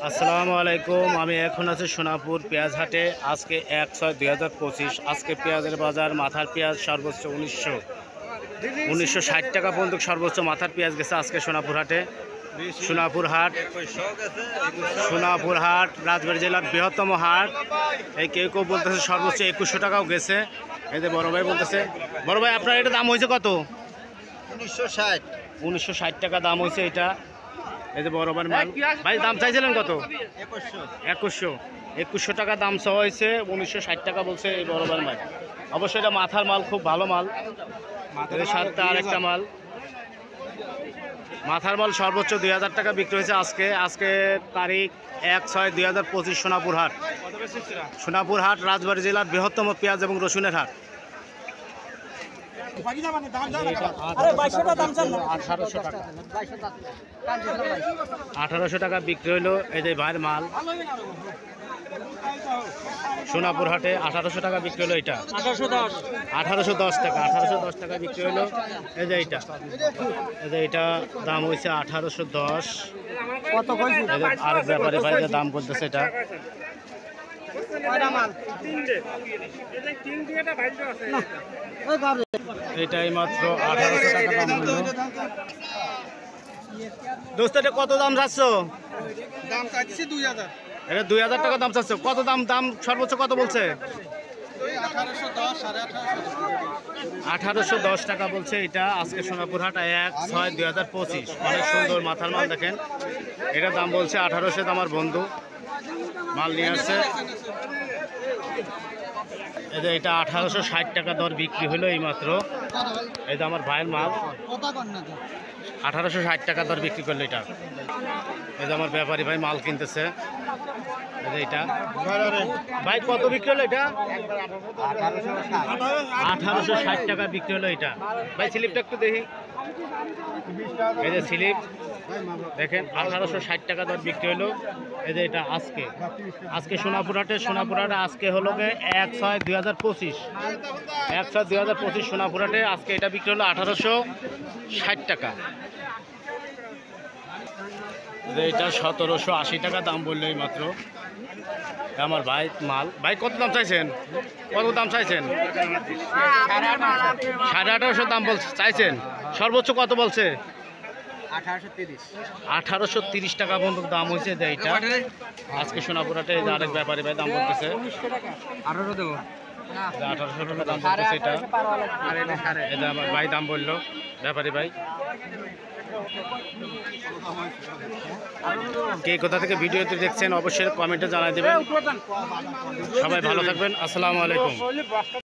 আসসালামু আলাইকুম। আমি এখন আছি সোনাপুর পেঁয়াজ হাটে। আজকে 1/6/2025। আজকে পেঁয়াজের বাজার মাথার পেঁয়াজ সর্বোচ্চ 1960 টাকা পর্যন্ত সর্বোচ্চ মাথার পেঁয়াজ গেছে আজকে সোনাপুর হাটে। সোনাপুর হাট রাজবাড়ী জেলার বৃহত্তম হাট। এই কেউ কেউ বলতেছে সর্বোচ্চ 2100 টাকাও গেছে। এই যে বড় ভাই বলতেছে, বড় ভাই আপনার এটা দাম হয়েছে কত? 1960 টাকা দাম হয়েছে এটা। এই যে বড় ভাই মাল ভাই দাম চাইছিলেন কত? 2100 টাকা দাম চাওয়া হয়েছে। 1960 টাকা বলছে এই বড় ভাই মাল। অবশ্যই এটা মাথার মাল, খুব ভালো মাল। এর সাথে আরেকটা মাল মাথার মাল সর্বোচ্চ 2000 টাকা বিক্রি হয়েছে আজকে তারিখ 1/6/2025। সোনাপুর হাট রাজবাড়ী জেলার বৃহত্তম পেঁয়াজ এবং রসুনের হাট। 1800 টাকা বিক্রি হইলো এই যে ভাইয়ের মাল। সোনাপুর হাটে 1800 টাকা বিক্রি হলো এটা। 1810 টাকা বিক্রি হলো এই যে এইটা। এটা দাম হয়েছে 1810। আরেক ব্যাপারে ভাই দাম করতেছে এটা। এটাই মাত্র 1800 টাকা দাম হলো। দোস্ত এটা কত দাম চাচ্ছ? দাম চাইছি 2000। এটা 2000 টাকা দাম চাচ্ছ। কত দাম সর্বোচ্চ কত বলছে? 1810 টাকা বলছে এটা। আজকে সোনাপুর হাট 1/6/2025। অনেক সুন্দর মাথার মাল দেখেন। এটা দাম বলছে 1800। আমার বন্ধু মাল নিয়ে আসছে। এটা 1860 টাকা দর বিক্রি হলো এই মাত্র। এটা আমার ভাইয়ের মাল। 1860 টাকা দর বিক্রি করলো এটা। এটা আমার ব্যাপারী ভাই মাল কিনতেছে। এটা ভাই কত বিক্রি হলো এটা? 1860 টাকা বিক্রি হলো এটা। ভাই স্লিপটা একটু দেখি। এই যে স্লিপ দেখেন 1860 টাকা দর বিক্রি হলো। এই যে এটা আজকে সোনাপুর হাটে আজকে হলো 1/6/2025। 1/6/2025 সোনাপুর হাটে আজকে এটা বিক্রি হলো 1860 টাকা। এটা 1780 টাকা দাম বললো এই মাত্র। আমার ভাই মাল। ভাই কত দাম চাইছেন? 1850 দাম চাইছেন। সর্বোচ্চ কত বলছে? 1830 টাকা পর্যন্ত দাম হয়েছে এইটা। আজকে সোনাপুর হাটে আরেক ব্যাপারী ভাই দাম বলতেছে 1800 দেবো। 1800 টাকা দাম বলতেছে এটা। এটা আমার ভাই দাম বললো ব্যাপারী ভাই। কে কোথা থেকে ভিডিওতে দেখছেন অবশ্যই কমেন্টে জানাই দেবেন। সবাই ভালো থাকবেন। আসসালামু আলাইকুম।